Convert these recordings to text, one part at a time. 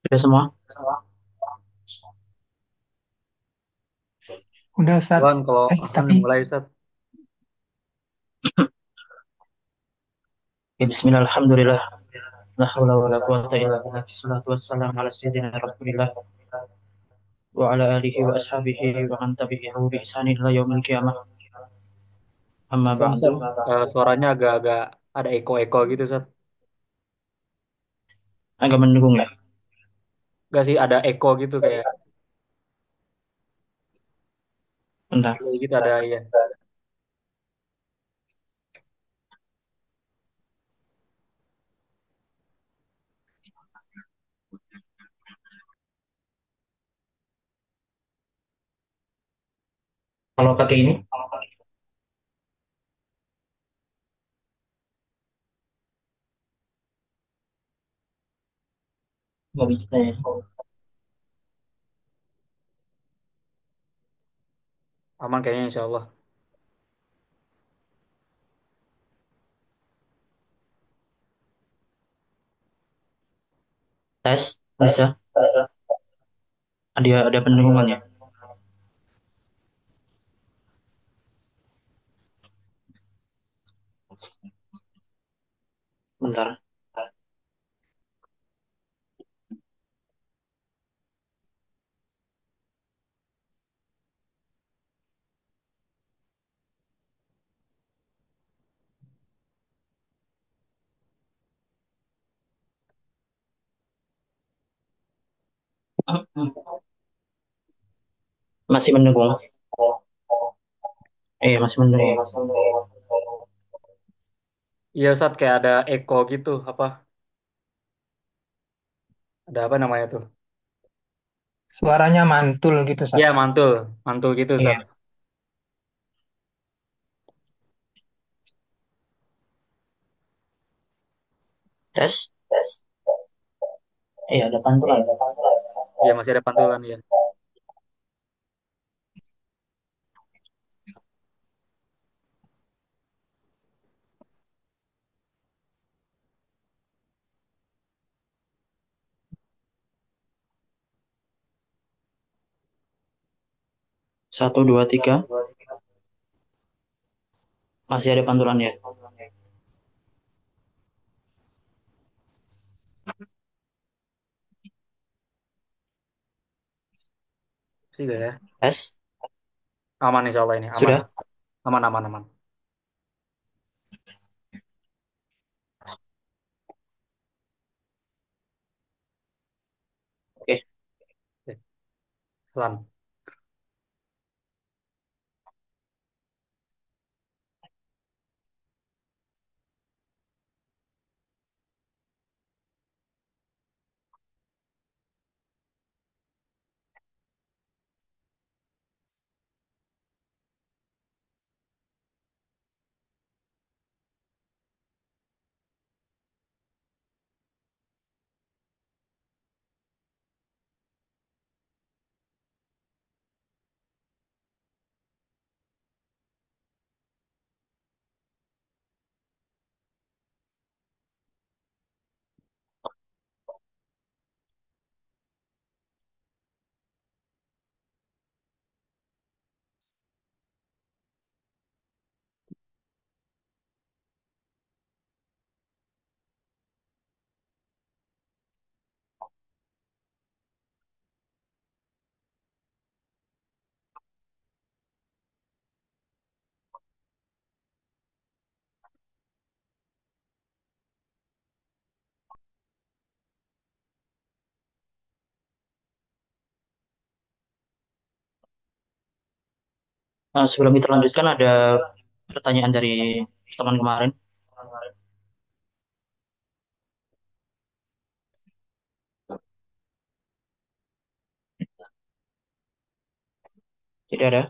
Sudah semua? Udah Ustaz. Tuan, kalau akan Tapi mulai Ustaz. Ya, Bismillah, alhamdulillah. La haula wa la quwata illa billah. Salatu wassalamu ala sayyidina Rasulillah wa ala alihi wa ashabihi wa man tabi'ahu bi ihsanin ila yaumil qiyamah. Amma Bang Ustaz, ba'du. suaranya agak-agak ada eko-eko gitu Ustaz. Agak mendukung ya. Gak sih ada eko gitu kayak Bentar. delay gitu ada ya. Kalau pakai ini nggak bisa ya. Aman kayaknya insya Allah. Tes, bisa. Ada pendungungan ya. Bentar. Masih mendukung. Masih mendukung. Iya Ustaz kayak ada eko gitu apa? Ada apa namanya tuh? Suaranya mantul gitu, Sat. Iya mantul, mantul gitu Ustaz. Iya, tes. Ada pantulan. Iya masih ada pantulan ya. 1, 2, 3. Masih ada pantulan ya. Sih gak ya? Tes. Aman insya Allah ini aman, Sudah? aman aman aman. Oke. Oke, pelan. Sebelum kita lanjutkan ada pertanyaan dari teman kemarin. Jadi ada.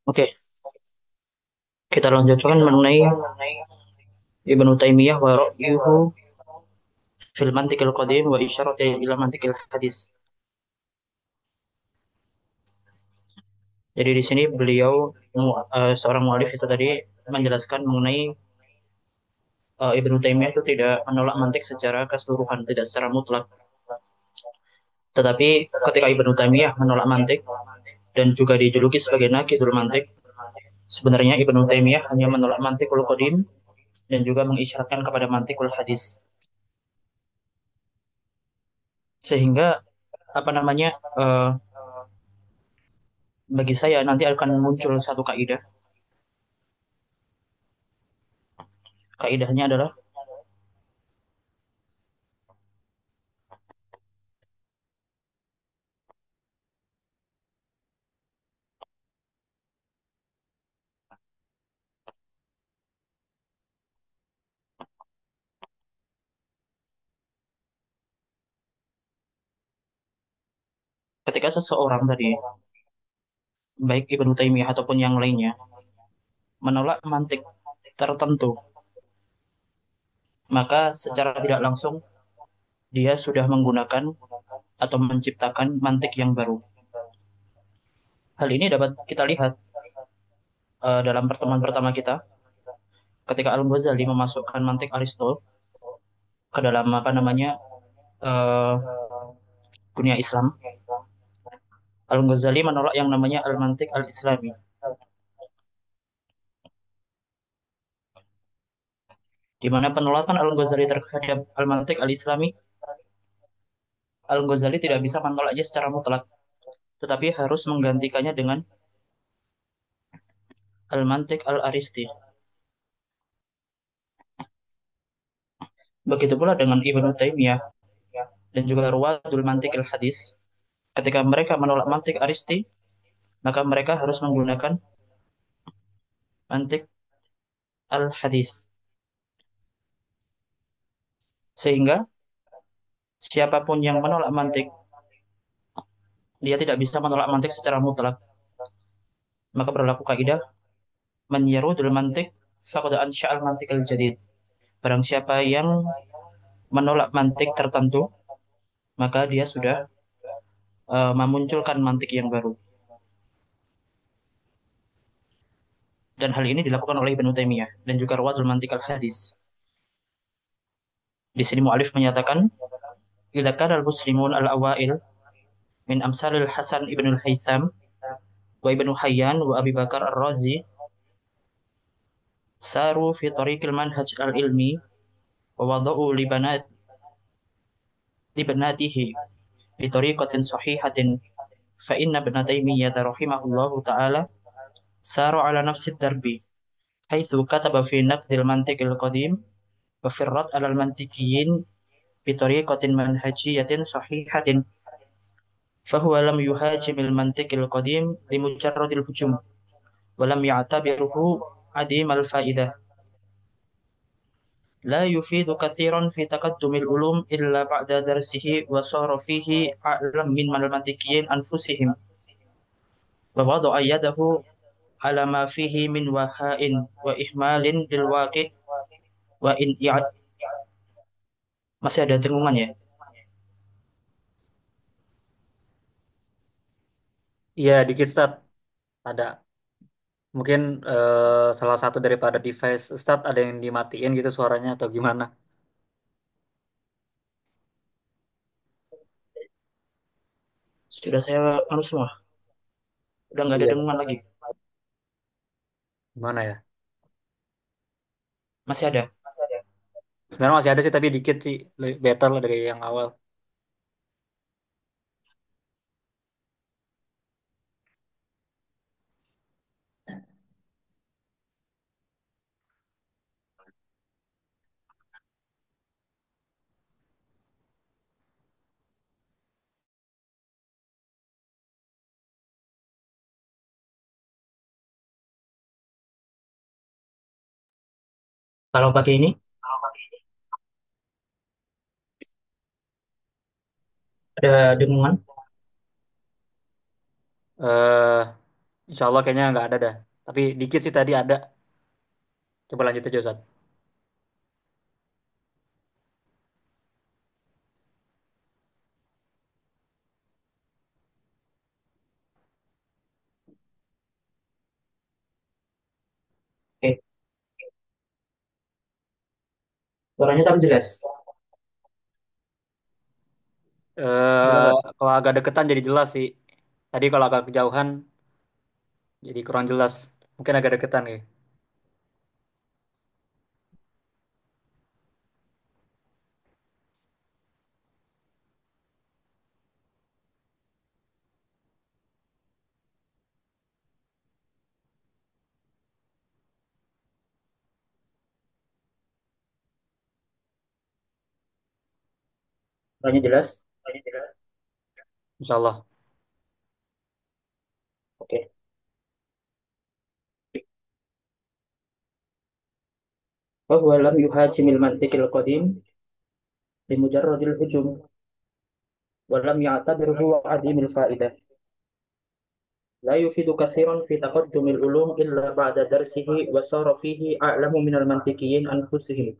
Oke, kita lanjutkan mengenai Ibnu Taimiyah wa ra'yuhu fil mantiqil qadim wa isyarati ila mantiqil hadis. Jadi di sini beliau seorang mualif itu tadi menjelaskan mengenai Ibnu Taimiyah itu tidak menolak mantik secara keseluruhan, tidak secara mutlak. Tetapi ketika Ibnu Taimiyah menolak mantik dan juga dijuluki sebagai Naqidul Mantik, sebenarnya Ibnu Taimiyah hanya menolak mantikul qadim dan juga mengisyaratkan kepada mantikul hadis. Sehingga apa namanya bagi saya nanti akan muncul satu kaidah. Kaidahnya adalah ketika seseorang tadi, baik Ibnu Taimiyah ataupun yang lainnya, menolak mantik tertentu, maka secara tidak langsung dia sudah menggunakan atau menciptakan mantik yang baru. Hal ini dapat kita lihat dalam pertemuan pertama kita ketika Al-Ghazali memasukkan mantik Aristotle ke dalam apa namanya uh, dunia Islam. Al-Ghazali menolak yang namanya Al-Mantik Al-Islami, di mana penolakan Al-Ghazali terhadap Al-Mantik Al-Islami, Al-Ghazali tidak bisa menolaknya secara mutlak, tetapi harus menggantikannya dengan Al-Mantik Al-Aristi. Begitu pula dengan Ibnu Taimiyah dan juga Ruwadul Mantik Al-Hadis. Ketika mereka menolak Mantik Aristi, maka mereka harus menggunakan Mantik Al-Hadis. Sehingga siapapun yang menolak mantik, dia tidak bisa menolak mantik secara mutlak. Maka berlaku kaidah man yarudul mantik faqad ansya'al mantik al-jadid. Barang siapa yang menolak mantik tertentu, maka dia sudah memunculkan mantik yang baru. Dan hal ini dilakukan oleh Ibnu Taimiyah dan juga Rawatul Mantik al-Hadis. Di sini mu'alif menyatakan, "Idza kana al-muslimun al-awail min amsalil Hasan ibn al-Haytham wa Ibnu Hayyan wa Abi Bakar ar-Razi saru fi tariqil manhaj al-ilmi wa wada'u libanatihi bi tariqatin sahihatin fa inna Ibnu Taimiyah rahimahullahu ta'ala saru ala nafsi darbi haitsu kataba fi naqdil mantiqil qadim wa firrat alal mantiqiyin bi tariqatin manhajiyatin sahihatin fa huwa lam yuhajimil mantiqil qadim li mujarradil hujum wa lam ya'tabiruhu adimal faidah la yufidu kathiran fi taqaddumil ulum illa ba'da darsihi wa sara fihi a'lam min mantiqiyin anfusihim wa wada'a yadahu ala ma fihi min wahain wa ihmalin lil waqi' wa in i'ad." Masih ada dengungan ya? Iya, dikit Ustaz. Ada. Mungkin salah satu daripada device Ustaz ada yang dimatiin gitu suaranya atau gimana? Sudah saya anu semua. Udah nggak ada Iya. dengungan lagi. Gimana ya? Masih ada. Sebenarnya masih ada sih tapi dikit sih. Lebih better lah dari yang awal. Kalau pakai ini ada dengungan. Eh, Insya Allah kayaknya nggak ada dah. Tapi dikit sih tadi ada. Coba lanjut aja Ustaz. Oke, suaranya tapi jelas. Jelas, Pak. Kalau agak deketan jadi jelas sih. Tadi kalau agak kejauhan jadi kurang jelas. Mungkin agak deketan ya. Suaranya jelas. Insya Allah. Oke. وهو لم يهاجم المنطق القديم بمجرد الهجوم ولم يعتبره عديم الفائدة. لا يفيد كثيرا في تقدم العلوم إلا بعد درسه وصار فيه أعلم من المنطقيين أنفسهم،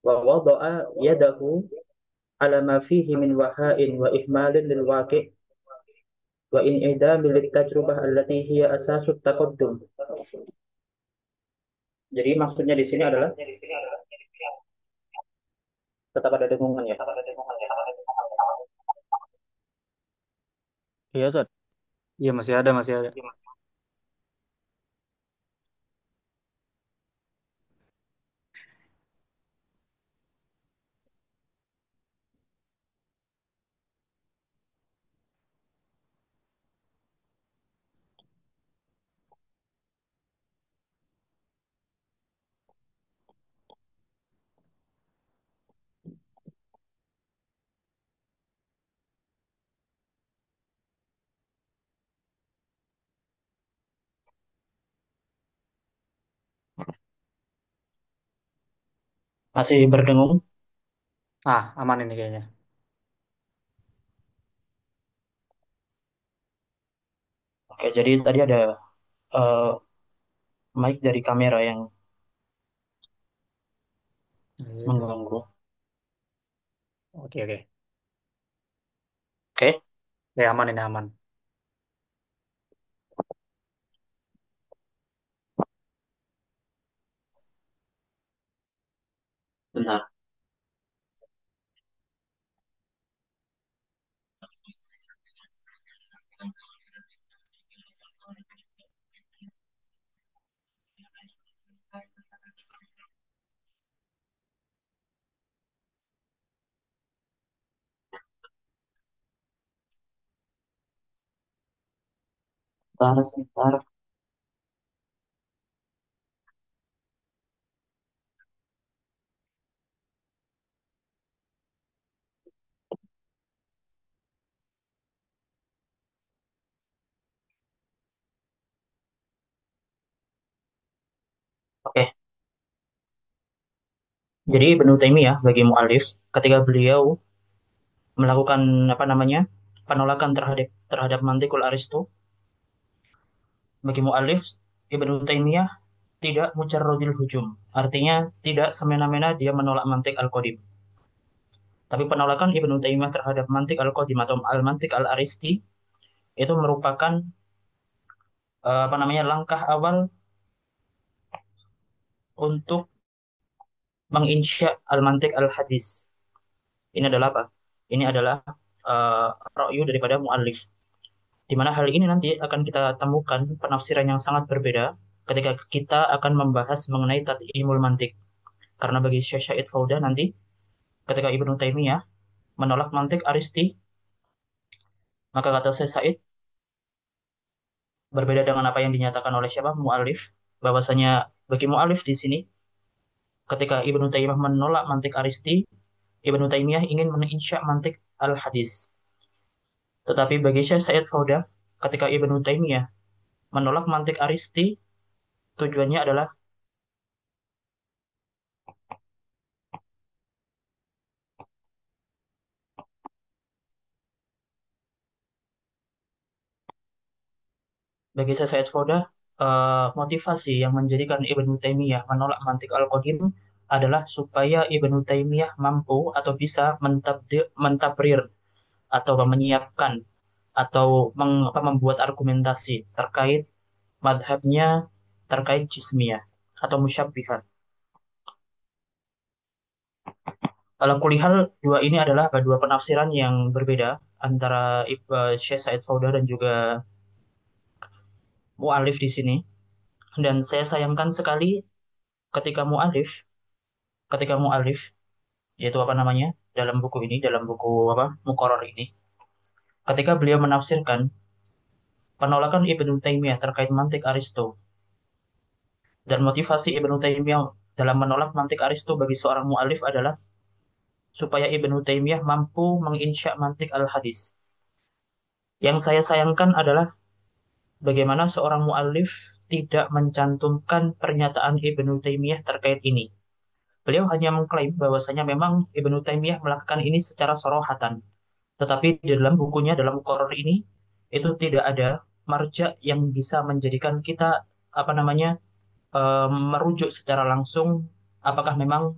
ووضع يده على ما فيه من وهاء وإهمال للواقع وإنعدام للتجربة التي هي أساس التقدم. Jadi maksudnya di sini adalah tetap ada dengungan ya. Iya, Ustaz. Iya masih ada, masih ada. Masih berdengung. Ah, aman ini kayaknya. Oke, jadi tadi ada eh, mic dari kamera yang Nah, itu. mengganggu. Oke, oke. Oke, Ya, aman ini aman. benar. Sebentar, sebentar. Oke, jadi Ibnu Taimiyah bagi mu'alif ketika beliau melakukan apa namanya penolakan terhadap terhadap mantikul Aristo, bagi mu'alif Ibnu Taimiyah tidak mujarrodil hujum, artinya tidak semena-mena dia menolak mantik al-qadim. Tapi penolakan Ibnu Taimiyah terhadap mantik al-qadim atau al-mantik al-aristi itu merupakan apa namanya langkah awal untuk menginsya al-mantik al-hadis. Ini adalah apa? Ini adalah ra'yu daripada mu'alif. Di mana hal ini nanti akan kita temukan penafsiran yang sangat berbeda ketika kita akan membahas mengenai tad'imul mantik. Karena bagi Syekh Syahid Fauda nanti, ketika Ibnu Taimiyah menolak mantik Aristi, maka kata Syekh Said berbeda dengan apa yang dinyatakan oleh siapa? Mu'alif. Bahwasanya bagi mu'alif di sini, ketika Ibnu Taimiyah menolak mantik Aristi, Ibnu Taimiyah ingin meninsya mantik al-hadis. Tetapi bagi Syekh Said Fauda, ketika Ibnu Taimiyah menolak mantik Aristi, tujuannya adalah Bagi saya Said Fauda, motivasi yang menjadikan Ibnu Taimiyah menolak mantik al-qadim adalah supaya Ibnu Taimiyah mampu atau bisa mentabrir atau menyiapkan atau membuat argumentasi terkait madhabnya terkait jismiyah atau musyabbihat. Ala kulihal, dua ini adalah dua penafsiran yang berbeda antara Syekh Said Fauda dan juga mu'alif di sini. Dan saya sayangkan sekali ketika ketika mu'alif, yaitu apa namanya, dalam buku ini, dalam buku apa, Muqarrar ini, ketika beliau menafsirkan penolakan Ibnu Taimiyah terkait mantik Aristo dan motivasi Ibnu Taimiyah dalam menolak mantik Aristo bagi seorang mu'alif adalah supaya Ibnu Taimiyah mampu menginsya mantik al-hadis. Yang saya sayangkan adalah bagaimana seorang mu'alif tidak mencantumkan pernyataan Ibnu Taimiyah terkait ini. Beliau hanya mengklaim bahwasanya memang Ibnu Taimiyah melakukan ini secara sorohatan. Tetapi di dalam bukunya, dalam Muqarrar ini, itu tidak ada marja yang bisa menjadikan kita apa namanya merujuk secara langsung apakah memang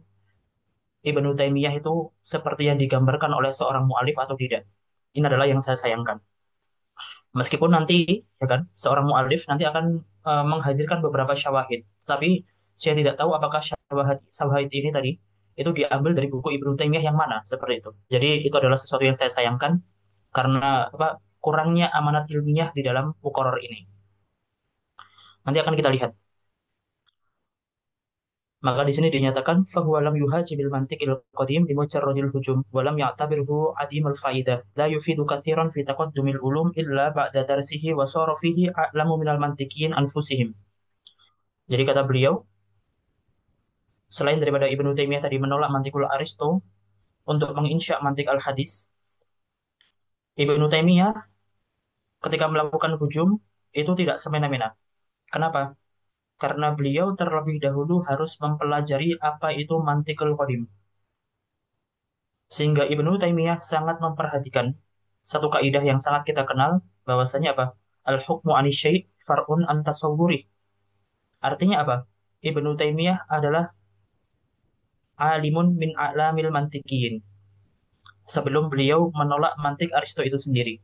Ibnu Taimiyah itu seperti yang digambarkan oleh seorang mu'alif atau tidak. Ini adalah yang saya sayangkan. Meskipun nanti, ya kan, seorang mu'alif nanti akan menghadirkan beberapa syawahid. Tetapi saya tidak tahu apakah syawahid, syawahid ini tadi itu diambil dari buku Ibnu Taimiyah yang mana, seperti itu. Jadi itu adalah sesuatu yang saya sayangkan karena apa kurangnya amanat ilmiah di dalam Muqarrar ini. Nanti akan kita lihat. Maka di sini dinyatakan fahuwa lam yuhaji bil mantiqil qadim bi mujarradil hujum wa lam ya'tabirhu adimul faidah la yufidu katsiran fi taqaddumil ulum illa ba'da darsihi wa sara fihi a'lamu minal mantiqiyin anfusihim. Jadi kata beliau, selain daripada Ibnu Taimiyah tadi menolak mantikul Aristo untuk menginsya mantik al-hadis, Ibnu Taimiyah ketika melakukan hujum itu tidak semena-mena. Kenapa? Karena beliau terlebih dahulu harus mempelajari apa itu mantikul qadim. Sehingga Ibnu Taimiyah sangat memperhatikan satu kaidah yang sangat kita kenal bahwasanya apa? Al-hukmu 'ani syai' far'un an tasawwuri. Artinya apa? Ibnu Taimiyah adalah alimun min a'lamil mantiqiyin. Sebelum beliau menolak mantik Aristo itu sendiri.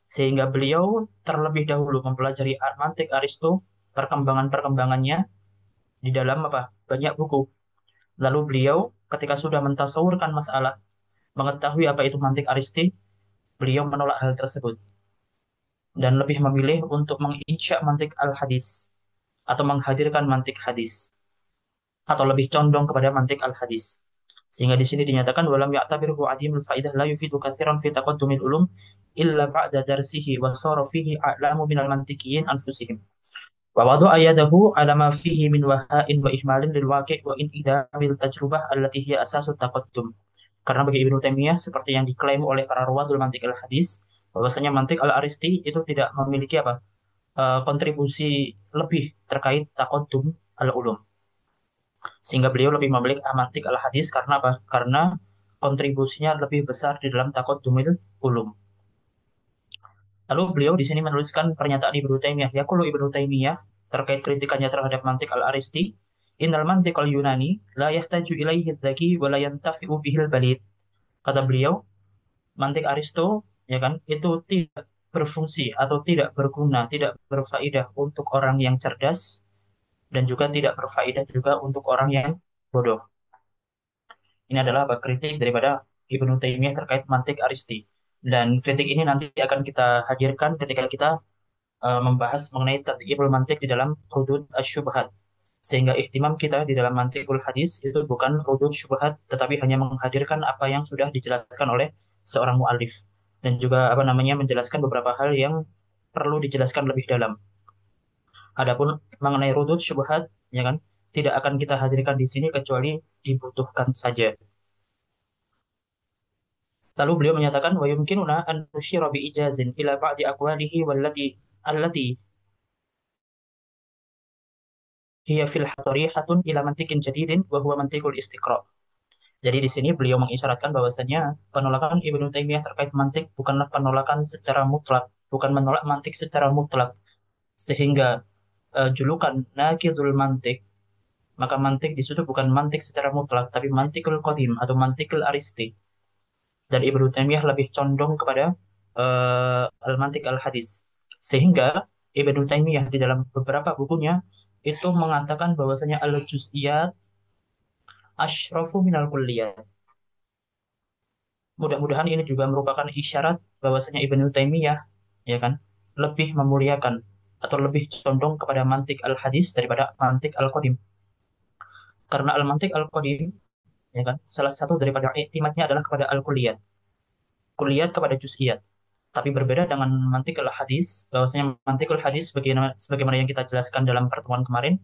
Sehingga beliau terlebih dahulu mempelajari mantik Aristo, perkembangan-perkembangannya di dalam apa? Banyak buku. Lalu beliau ketika sudah mentasawurkan masalah, mengetahui apa itu mantik Aristi, beliau menolak hal tersebut dan lebih memilih untuk menginsya mantik al-hadis atau menghadirkan mantik hadis atau lebih condong kepada mantik al-hadis. Sehingga di sini dinyatakan walam ya'tabirhu adimul faidah la yufidu katsiran fi taqaddumil ulum illa ba'da darsihi wa sara fihi a'lamu minal mantiqiyin anfusihim. Wa wada'a yadahu ala ma fihi min waha'in wa ihmalin lil waqi' wa in idamil tajrubah allati hiya asasut taqaddum. Karena bagi Ibnu Taimiyah seperti yang diklaim oleh para ruwatul mantik al-hadis bahwasanya mantik al-aristi itu tidak memiliki apa kontribusi lebih terkait takodum al-ulum. Sehingga beliau lebih memilih mantik al-hadis karena apa? Karena kontribusinya lebih besar di dalam takodumil ulum. Lalu beliau di sini menuliskan pernyataan Ibnu Taimiyah. Yaqulu Ibnu Taimiyah terkait kritikannya terhadap mantik al-aristi, innal mantik al-yunani la yahtaju ilaihi dzaki wa la yantafi'u bihil balid. Kata beliau, mantik Aristo ya kan itu tidak berfungsi atau tidak berguna, tidak berfaedah untuk orang yang cerdas dan juga tidak berfaedah juga untuk orang yang bodoh. Ini adalah kritik daripada Ibnu Taimiyah terkait mantik Aristi. Dan kritik ini nanti akan kita hadirkan ketika kita membahas mengenai tadhibul mantik di dalam hudud asyubhat. Sehingga ihtimam kita di dalam mantikul hadis itu bukan hudud syubhat, tetapi hanya menghadirkan apa yang sudah dijelaskan oleh seorang mu'alif. Dan juga apa namanya menjelaskan beberapa hal yang perlu dijelaskan lebih dalam. Adapun mengenai hudud syubhat, ya kan, tidak akan kita hadirkan di sini kecuali dibutuhkan saja. Lalu beliau menyatakan wa yumkinuna an nusyira bi ijazin ila ba'di aqwalihi allati hiya fil hatarihatun ila mantikin jadidin wa huwa mantikul istiqra. Jadi di sini beliau mengisyaratkan bahwasanya penolakan Ibnu Taimiyah terkait mantik bukanlah penolakan secara mutlak, bukan menolak mantik secara mutlak, Sehingga julukan Naqidul Mantik, maka mantik di situ bukan mantik secara mutlak, tapi mantikul qadim atau mantikul aristi. Dan Ibnu Taimiyah lebih condong kepada al-mantik al-hadis. Sehingga Ibnu Taimiyah di dalam beberapa bukunya itu mengatakan bahwasanya al-juz'iyat asyrafu minal kulliyat. Mudah-mudahan ini juga merupakan isyarat bahwasanya Ibnu Taimiyah ya kan lebih memuliakan atau lebih condong kepada mantik al-hadis daripada mantik al-qadim. Karena al-mantik al-qadim ya kan salah satu daripada iktimatnya adalah kepada al-kulliyat, kulliyat kepada juz'iyat. Tapi berbeda dengan mantikul hadis, bahwasanya mantikul hadis sebagaimana yang kita jelaskan dalam pertemuan kemarin,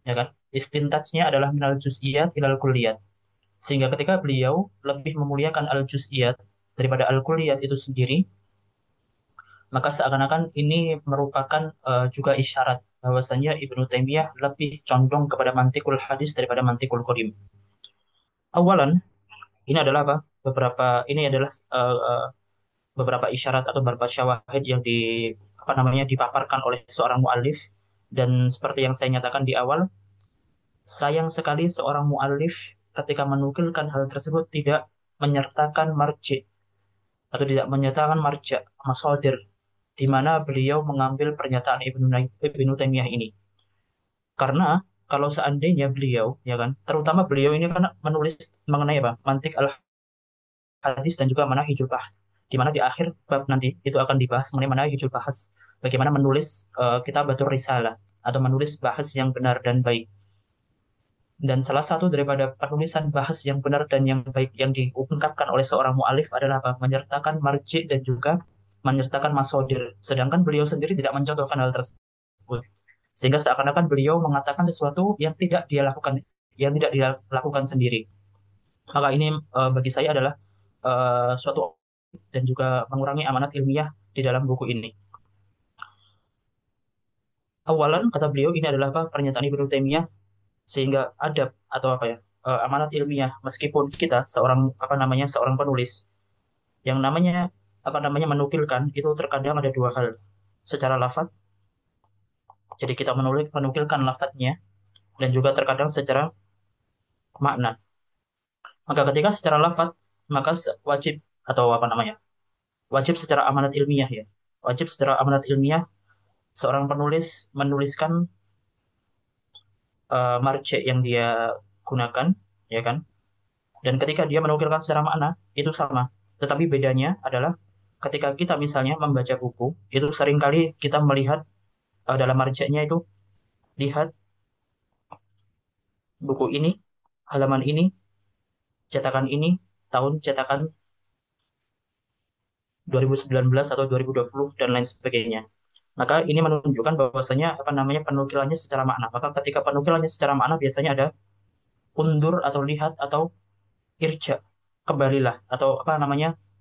ya kan, istintajnya adalah minal juz'iyat ilal kulliyat. Sehingga ketika beliau lebih memuliakan al juz'iyat daripada al kulliyat itu sendiri, maka seakan-akan ini merupakan juga isyarat bahwasanya Ibnu Taimiyah lebih condong kepada mantikul hadis daripada mantikul qadim. Awalan, ini adalah apa? Ini adalah beberapa isyarat atau beberapa syawahid yang apa namanya dipaparkan oleh seorang muallif, dan seperti yang saya nyatakan di awal, sayang sekali seorang muallif ketika menukilkan hal tersebut tidak menyertakan marji atau tidak menyertakan marja mashadir di mana beliau mengambil pernyataan Ibnu Taimiyah ini. Karena kalau seandainya beliau ya kan, terutama beliau ini kan menulis mengenai apa? Mantik hadis dan juga manahijul bahas. Di mana di akhir bab nanti itu akan dibahas mengenai manahijul bahas. Bagaimana menulis kitabatur risalah atau menulis bahas yang benar dan baik. Dan salah satu daripada penulisan bahas yang benar dan yang baik yang diungkapkan oleh seorang mu'alif adalah apa? Menyertakan marji dan juga menyertakan masodir. Sedangkan beliau sendiri tidak mencontohkan hal tersebut. Sehingga seakan-akan beliau mengatakan sesuatu yang tidak dia lakukan sendiri. Maka ini bagi saya adalah suatu dan juga mengurangi amanat ilmiah di dalam buku ini. Awalan kata beliau ini adalah apa? Pernyataan Ibnu Taimiyah, sehingga adab atau apa ya? Amanat ilmiah meskipun kita seorang penulis yang namanya menukilkan itu terkadang ada dua hal. Secara lafaz, jadi kita menukilkan lafadznya, dan juga terkadang secara makna. Maka ketika secara lafaz, maka wajib atau apa namanya? Wajib secara amanat ilmiah ya. Wajib secara amanat ilmiah seorang penulis menuliskan marce yang dia gunakan, ya kan? Dan ketika dia menukilkan secara makna, itu sama. Tetapi bedanya adalah ketika kita misalnya membaca buku, itu seringkali kita melihat dalam marjanya itu, lihat buku ini, halaman ini, cetakan ini, tahun cetakan 2019 atau 2020 dan lain sebagainya. Maka ini menunjukkan bahwasanya penukilannya secara makna. Maka ketika penukilannya secara makna biasanya ada undur atau lihat atau irja, kembalilah atau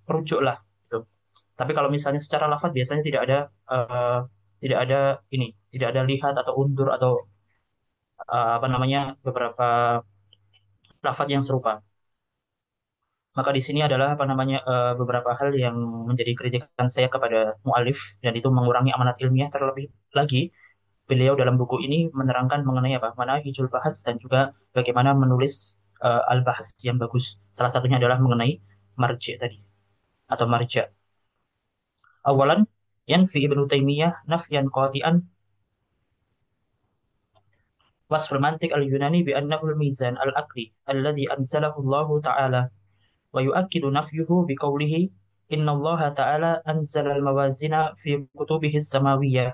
rujuklah gitu. Tapi kalau misalnya secara lafaz biasanya eh, tidak ada tidak ada lihat atau undur atau beberapa lafaz yang serupa. Maka di sini adalah beberapa hal yang menjadi kritikan saya kepada mualif, dan itu mengurangi amanat ilmiah. Terlebih lagi beliau dalam buku ini menerangkan mengenai manahijul bahas dan juga bagaimana menulis al-bahas yang bagus. Salah satunya adalah mengenai marji tadi atau marja. Awalan, yanfi Ibnu Taimiyah nafyan qati'an wasful mantiq al-Yunani bi annahu al-mizan al-aqli alladhi anzalahu Allah Ta'ala, wa yu'akkidu nafyuhu bi qawlihi inna Allah Ta'ala anzala al-mawazina fi kutubihi as-samawiyyah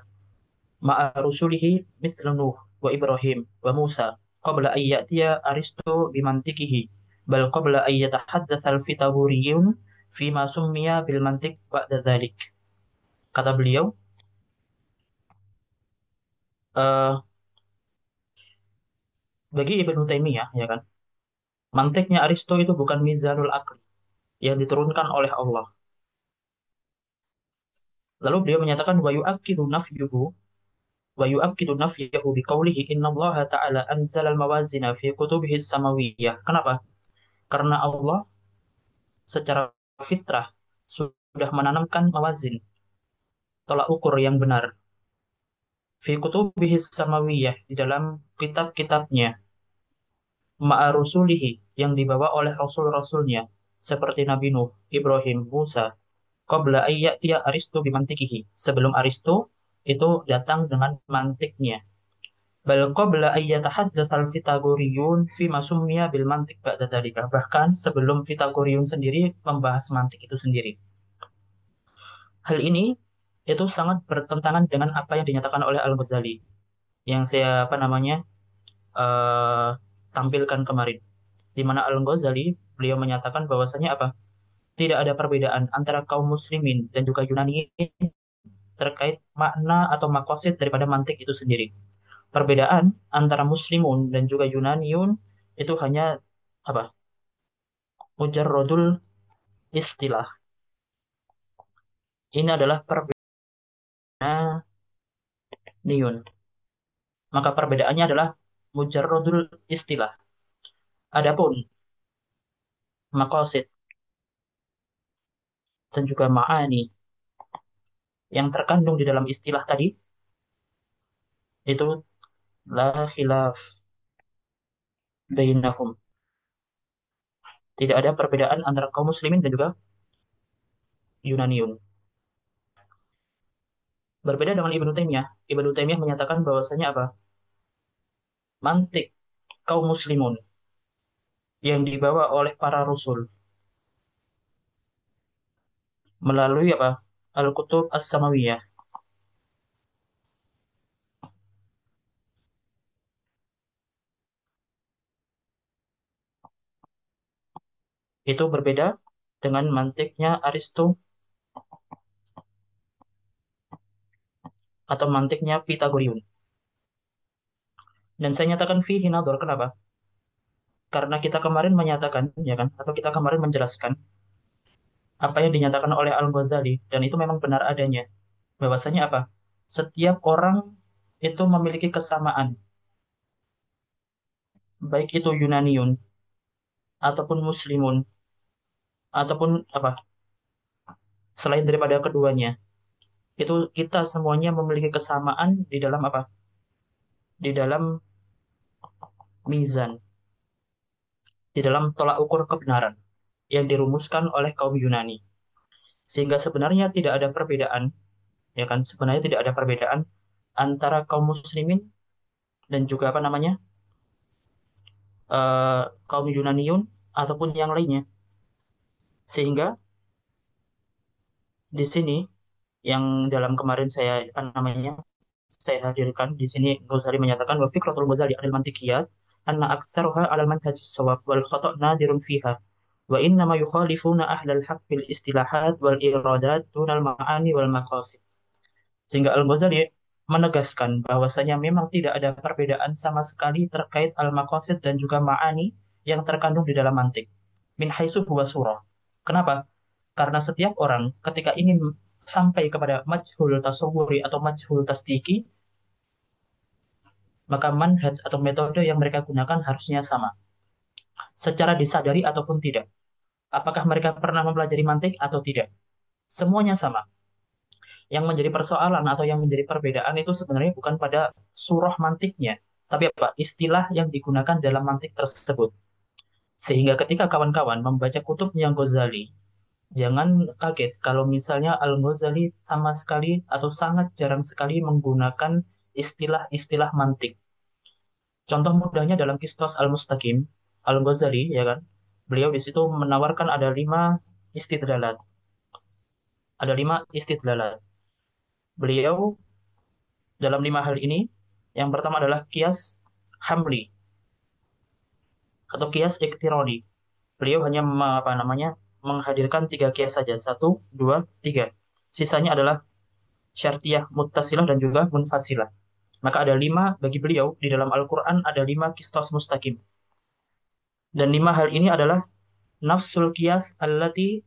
ma'a rusulihi mithla Nuh wa Ibrahim wa Musa qabla an ya'tiya Aristo bi mantiqihi bal qabla an yatahaddatha al-fitaburiyun fima summiya bil mantiq ba'da dhalik. Kata beliau, eh, bagi Ibnu Taimiyah ya kan, mantiknya Aristo itu bukan mizanul akli yang diturunkan oleh Allah. Lalu beliau menyatakan wa yu'akkidu nafyahu biqaulihi innallaha ta'ala anzala al-mawazina fi kutubihi samawiyah. Kenapa? Karena Allah secara fitrah sudah menanamkan mawazin, tolak ukur yang benar fi kutubihi samawiyah, di dalam kitab-kitabnya, ma'a rusulihi, yang dibawa oleh rasul-rasulnya, seperti Nabi Nuh, Ibrahim, Musa, qabla ayyatiya Aristo bimantikihi, sebelum Aristo itu datang dengan mantiknya. Bal qabla ayyatahaddatsal Fitagoriyun fi masummiya bil mantik ba'da dzalika. Bahkan sebelum Fitagoriyun sendiri membahas mantik itu sendiri. Hal ini itu sangat bertentangan dengan apa yang dinyatakan oleh Al-Ghazali yang saya eh, tampilkan kemarin, di mana Al-Ghazali beliau menyatakan bahwasanya apa? Tidak ada perbedaan antara kaum muslimin dan juga Yunani terkait makna atau makosid daripada mantik itu sendiri. Perbedaan antara muslimun dan juga Yunaniun itu hanya apa? Mujarrodul istilah. Ini adalah perbedaan niun. Maka perbedaannya adalah mujarrodul istilah. Adapun makosid dan juga ma'ani yang terkandung di dalam istilah tadi itu la khilaf bainahum. Tidak ada perbedaan antara kaum muslimin dan juga Yunaniun. Berbeda dengan Ibnu Taimiyah. Ibnu Taimiyah menyatakan bahwasanya apa? Mantik kaum muslimun yang dibawa oleh para rasul melalui apa? Al-Kutub As-Samawiyah. Itu berbeda dengan mantiknya Aristo atau mantiknya Pythagorean. Dan saya nyatakan fihi nadhar. Kenapa? Karena kita kemarin menyatakan, ya kan, atau kita kemarin menjelaskan apa yang dinyatakan oleh Al-Ghazali, dan itu memang benar adanya. Bahwasanya apa? Setiap orang itu memiliki kesamaan, baik itu Yunaniun, ataupun Muslimun, ataupun apa, selain daripada keduanya. Itu kita semuanya memiliki kesamaan di dalam apa? Di dalam mizan, di dalam tolak ukur kebenaran yang dirumuskan oleh kaum Yunani. Sehingga sebenarnya tidak ada perbedaan, ya kan? Sebenarnya tidak ada perbedaan antara kaum muslimin dan juga kaum Yunaniun ataupun yang lainnya. Sehingga di sini yang dalam kemarin saya hadirkan di sini, Ghazali menyatakan wa fikratul Ghazali anil mantikiyat anna aktsaruha alal manhaj shawab wal khata' nadirun fiha wa inna ma yukhalifuna ahlal haqq bil istilahat wal iradat dunal ma'ani wal maqasid. Sehingga Al-Ghazali menegaskan bahwasanya memang tidak ada perbedaan sama sekali terkait al-maqasid dan juga ma'ani yang terkandung di dalam mantik. Min haitsu huwa surah. Kenapa? Karena setiap orang ketika ingin sampai kepada majhul tasawwuri atau majhul tasdiki, maka manhaj atau metode yang mereka gunakan harusnya sama, secara disadari ataupun tidak. Apakah mereka pernah mempelajari mantik atau tidak? Semuanya sama. Yang menjadi persoalan atau yang menjadi perbedaan itu sebenarnya bukan pada surah mantiknya, tapi apa? Istilah yang digunakan dalam mantik tersebut. Sehingga ketika kawan-kawan membaca kutubnya Ghazali, jangan kaget kalau misalnya Al-Ghazali sama sekali atau sangat jarang sekali menggunakan istilah-istilah mantik. Contoh mudahnya dalam Qistas Al-Mustaqim, Al-Ghazali, ya kan? Beliau di situ menawarkan ada 5 istidlalat. Ada 5 istidlalat. Beliau dalam 5 hal ini, yang pertama adalah kias hamli atau kias iktironi. Beliau hanya menghadirkan 3 kias saja, satu, dua, tiga. Sisanya adalah syartiyah, muttasilah dan juga munfasilah. Maka ada 5 bagi beliau di dalam Al-Quran ada 5 kistos mustaqim. Dan 5 hal ini adalah nafsul kias allati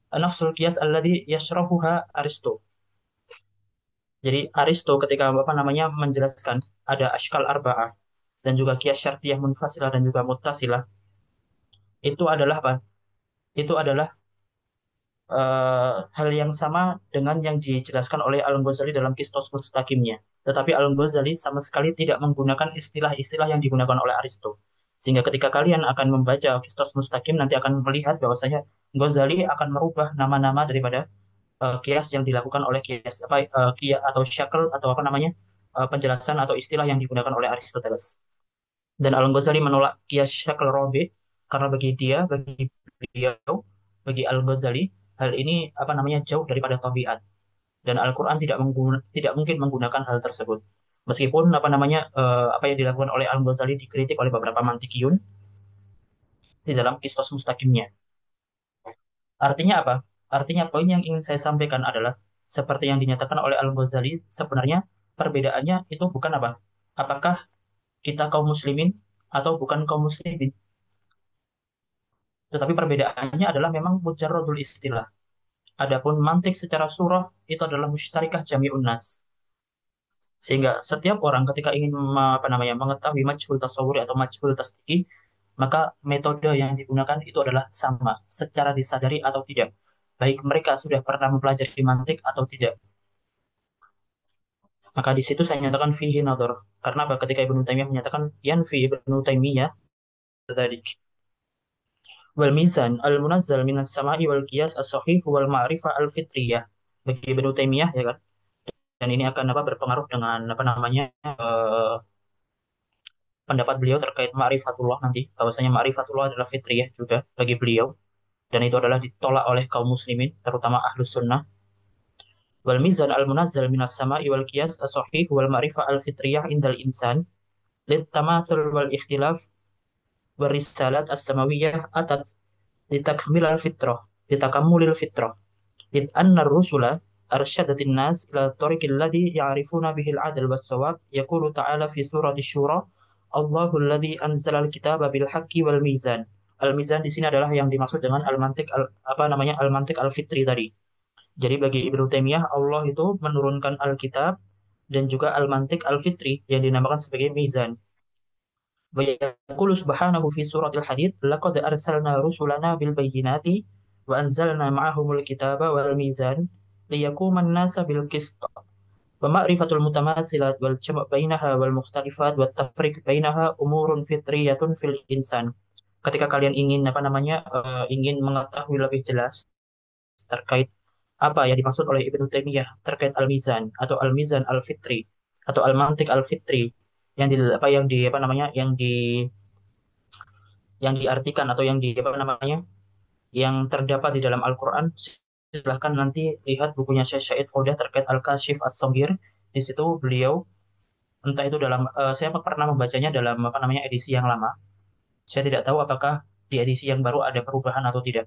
nafsul kias alladhi yashrahuha Aristo. Jadi Aristo ketika menjelaskan ada ashkal arba'ah dan juga kias syartiyah munfasilah dan juga muttasilah, itu adalah apa? Itu adalah hal yang sama dengan yang dijelaskan oleh Al-Ghazali dalam Qistos Mustaqimnya. Tetapi Al-Ghazali sama sekali tidak menggunakan istilah-istilah yang digunakan oleh Aristo. Sehingga ketika kalian akan membaca Qistos Mustaqim, nanti akan melihat bahwasanya Ghazali akan merubah nama-nama daripada kias yang dilakukan oleh kias apa atau syakal atau apa namanya penjelasan atau istilah yang digunakan oleh Aristoteles. Dan Al-Ghazali menolak kias syakal robe karena bagi beliau, bagi Al-Ghazali, hal ini apa namanya jauh daripada tabiat dan Al-Quran tidak mungkin menggunakan hal tersebut. Meskipun apa namanya apa yang dilakukan oleh Al-Ghazali dikritik oleh beberapa mantikiyun di dalam Qistos Mustaqimnya. Artinya apa? Artinya poin yang ingin saya sampaikan adalah seperti yang dinyatakan oleh Al-Ghazali, sebenarnya perbedaannya itu bukan apa? Apakah kita kaum muslimin atau bukan kaum muslimin? Tetapi perbedaannya adalah memang mujarradul istilah. Adapun mantik secara surah itu adalah musytarikah jami'un nas. Sehingga setiap orang ketika ingin apa namanya mengetahui majhul tasawuri atau majhul tasdiki, maka metode yang digunakan itu adalah sama, secara disadari atau tidak. Baik mereka sudah pernah mempelajari mantik atau tidak. Maka di situ saya nyatakan fihi nadhar. Karena apa? Ketika Ibnu Taimiyah menyatakan yanfi Ibnu Taimiyah tadi wal mizan al munazzal minas sama'i wal qiyas as-sahih wal ma'rifah al fitriyah. Bagi Ibnu Taimiyah ya kan. Dan ini akan apa berpengaruh dengan apa namanya pendapat beliau terkait ma'rifatullah nanti, bahwasanya ma'rifatullah adalah fitriyah juga bagi beliau, dan itu adalah ditolak oleh kaum muslimin, terutama ahlus sunnah. Wal mizan al munazzal minas sama'i wal qiyas as-sahih wal ma'rifah al fitriyah indal insan lit tamatsul wal ikhtilaf wal risalat as-samawiyah atat litakmil al fitrah litakammulil fitrah id anna rusula arsyadatin nas ila tariqil ladzi ya'rifuna bihil adl was sawab yaqulu ta'ala fi surati syura Allahul ladzi anzalal kitaba bil haqqi wal mizan. Al mizan di sini adalah yang dimaksud dengan al mantik apa namanya al mantik al fitri tadi. Jadi bagi Ibnu Taimiyah Allah itu menurunkan Alkitab dan juga al mantik al fitri yang dinamakan sebagai mizan. Wa yaqulu subhanahu fi suratil hadid laqad arsalna rusulana bil bayyinati wa anzalna ma'ahumul kitaba wal mizan liyaquman nasa bil qist. ومعرفة المتماثلات والجمع بينها والمختلفات والتفريق بينها أمور فطرية في الإنسان. Ketika kalian ingin apa namanya ingin mengetahui lebih jelas terkait apa yang dimaksud oleh Ibnu Taimiyah terkait al-mizan atau al-mizan al-fitri atau al-mantik al-fitri yang di apa apa namanya yang diartikan atau yang di apa namanya yang terdapat di dalam Al-Quran, silahkan nanti lihat bukunya Syekh Syahid Faudah terkait Al-Kashif As-Saghir. Di situ beliau entah itu dalam saya pernah membacanya dalam apa namanya edisi yang lama. Saya tidak tahu apakah di edisi yang baru ada perubahan atau tidak.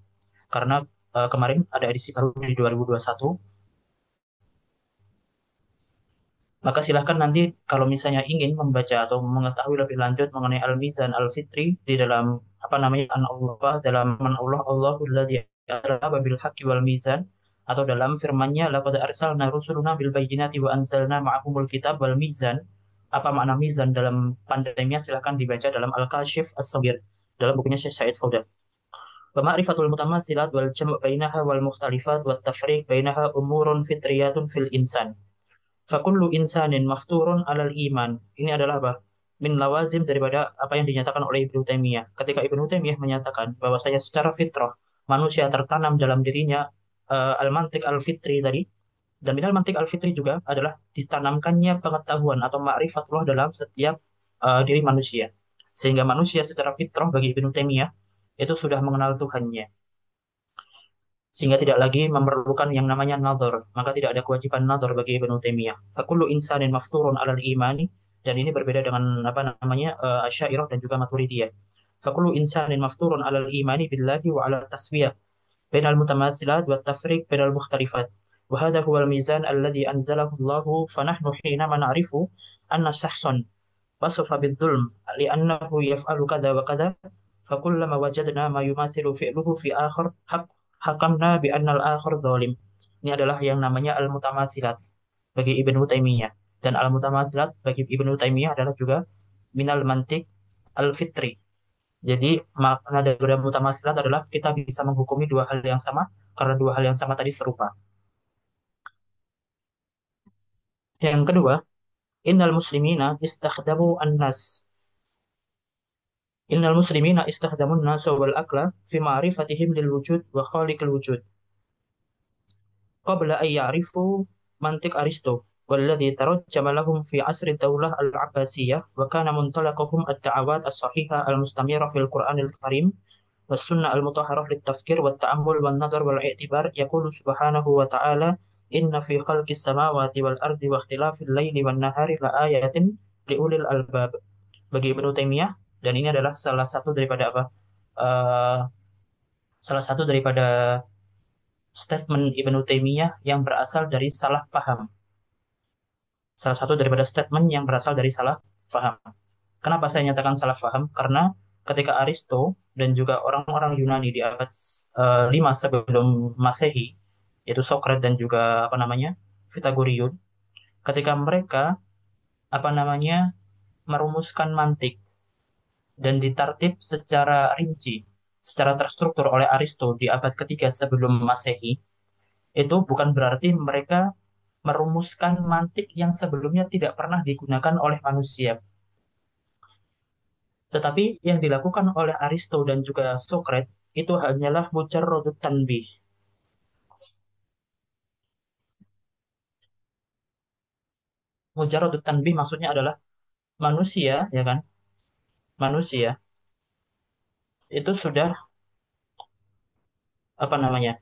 Karena kemarin ada edisi baru di 2021. Maka silahkan nanti kalau misalnya ingin membaca atau mengetahui lebih lanjut mengenai Al-Mizan Al-Fitri di dalam apa namanya Allah dalam Allah Allahul ladzi arsalna bil haqqi wal mizan atau dalam firman-Nya laqad arsalna rusuluna bil bayyinati wa anzalna ma'ahumul kitab wal mizan. Apa makna mizan dalam pandemnya silahkan dibaca dalam Al-Kashif As-Saghir dalam bukunya Syekh Said Fauda. Wa ma'rifatul mutamatsilat wal jam' bainaha wal mukhtalifat wat tafriq bainaha umurun fitriyatun fil insan. Fakullu insanin mafturun alal iman. Ini adalah apa? Min lawazim daripada apa yang dinyatakan oleh Ibnu Taimiyah. Ketika Ibnu Taimiyah menyatakan bahwasanya secara fitrah manusia tertanam dalam dirinya al-mantik al-fitri tadi. Dan minal mantik al-fitri juga adalah ditanamkannya pengetahuan atau ma'rifatullah dalam setiap diri manusia. Sehingga manusia secara fitrah bagi Ibnu Taimiyah itu sudah mengenal Tuhannya sehingga tidak lagi memerlukan yang namanya nadhar, maka tidak ada kewajiban nadhar bagi Ibnu Taimiyah. Fakullu insanin mafturun alal imani, dan ini berbeda dengan apa namanya Asy'ariyah dan juga Maturidiyah. Fakullu insanin mafturun alal imani billahi wa ala taswiyah bainal mutamatsilat wa tafriq bainal mukhtalifat. Wa hadha huwa al-mizan alladhi anzalahu Allah fa nahnu hina na'rifu anna shakhsan wasafa bidh-dhulm li'annahu yaf'alu kadza wa kadza fakullama wajadna ma yumathilu fi'luhu fi akhir hakamna bi annal akhir zalim. Ini adalah yang namanya al-mutamatsilat bagi Ibnu Taimiyah, dan al-mutamatsilat bagi Ibnu Taimiyah adalah juga minal mantik al-fitri. Jadi makna dari mutamatsilat adalah kita bisa menghukumi dua hal yang sama karena dua hal yang sama tadi serupa. Yang kedua, innal muslimina istakhdamu an-nas. Innal muslimina istakhdamu an-nas wal akla fi ma'rifatihim lil wujud wa khaliqil wujud. Qabla an ya'rifu mantiq Aristo. والذي ترجم لهم في عصر الدولة العباسية وكان منطلقهم الدعوات الصحيحة المستمرة في القرآن الكريم والسنة المطهرة للتفكير والتأمل والنظر والاعتبار يقول سبحانه وتعالى إن في خلق السماوات والأرض واختلاف الليل والنهار لآيات لأولي الألباب bagi Ibnu Taimiyah dan ini adalah salah satu daripada apa eh, salah satu daripada statement Ibnu Taimiyah yang berasal dari salah paham salah satu daripada statement yang berasal dari salah paham. Kenapa saya nyatakan salah paham? Karena ketika Aristo dan juga orang-orang Yunani di abad 5 sebelum Masehi, yaitu Socrates dan juga apa namanya Pythagorean, ketika mereka apa namanya merumuskan mantik dan ditartib secara rinci, secara terstruktur oleh Aristo di abad ketiga sebelum Masehi, itu bukan berarti mereka merumuskan mantik yang sebelumnya tidak pernah digunakan oleh manusia. Tetapi yang dilakukan oleh Aristo dan juga Socrates itu hanyalah mujarradut tanbih. Mujarradut tanbih maksudnya adalah manusia, ya kan? Manusia itu sudah apa namanya?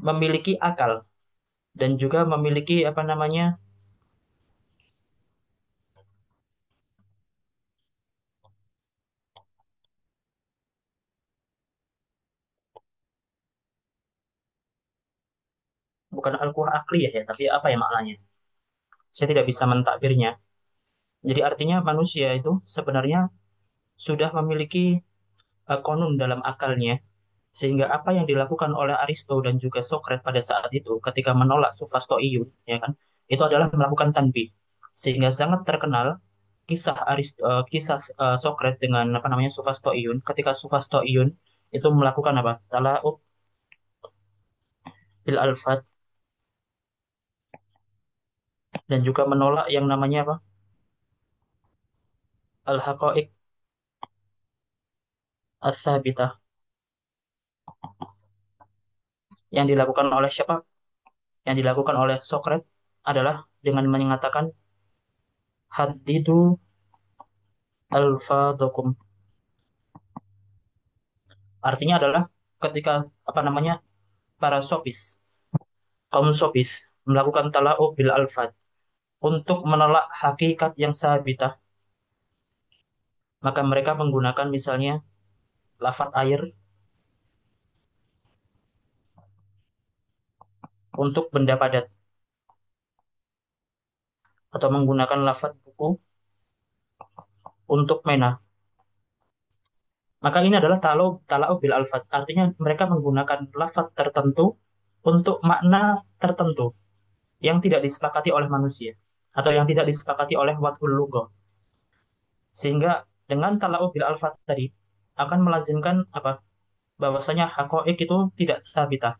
Memiliki akal dan juga memiliki apa namanya? Bukan al-quwah akliyah ya, tapi apa ya maknanya? Saya tidak bisa mentakbirnya. Jadi artinya manusia itu sebenarnya sudah memiliki konun dalam akalnya. Sehingga apa yang dilakukan oleh Aristo dan juga Socrates pada saat itu ketika menolak Sofastoiun, ya kan, itu adalah melakukan tanbih. Sehingga sangat terkenal kisah Socrates dengan apa namanya Sofastoiun ketika Sofastoiun itu melakukan apa? Tala'ub bil alfat dan juga menolak yang namanya apa? Al-haqaiq ats-tsabitah yang dilakukan oleh siapa? Yang dilakukan oleh Socrates adalah dengan mengatakan hadidu alfadakum. Artinya adalah ketika apa namanya para sofis, kaum sofis melakukan tala'ub bil alfat untuk menolak hakikat yang sabitah, maka mereka menggunakan misalnya lafat air untuk benda padat atau menggunakan lafat buku untuk mena. Maka ini adalah tala'ub bil alfat. Artinya mereka menggunakan lafat tertentu untuk makna tertentu yang tidak disepakati oleh manusia atau yang tidak disepakati oleh watul lughah. Sehingga dengan tala'ub bil alfat tadi akan melazimkan apa? Bahwasanya hakoik itu tidak sabitah.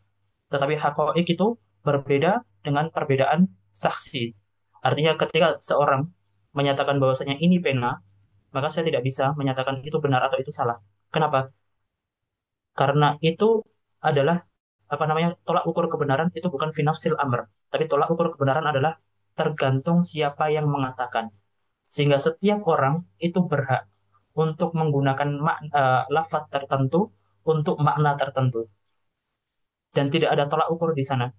Tetapi hakoik itu berbeda dengan perbedaan saksi. Artinya ketika seorang menyatakan bahwasanya ini pena, maka saya tidak bisa menyatakan itu benar atau itu salah. Kenapa? Karena itu adalah apa namanya tolak ukur kebenaran itu bukan finafsil amr, tapi tolak ukur kebenaran adalah tergantung siapa yang mengatakan. Sehingga setiap orang itu berhak untuk menggunakan lafaz tertentu untuk makna tertentu dan tidak ada tolak ukur di sana.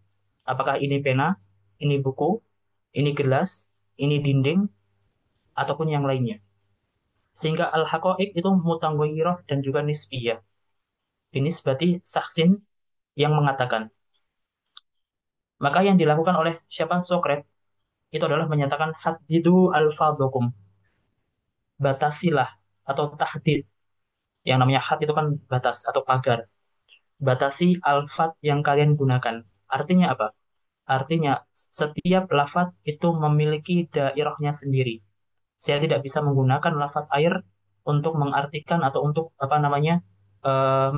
Apakah ini pena, ini buku, ini gelas, ini dinding, ataupun yang lainnya. Sehingga al-haqa'iq itu mutanggoyirah dan juga nisbiyah. Binisbati saksin yang mengatakan. Maka yang dilakukan oleh siapa? Socrates itu adalah menyatakan haddidu alfadokum. Batasilah atau tahdid. Yang namanya had itu kan batas atau pagar. Batasi alfat yang kalian gunakan. Artinya apa? Artinya setiap lafat itu memiliki dairahnya sendiri. Saya tidak bisa menggunakan lafat air untuk mengartikan atau untuk apa namanya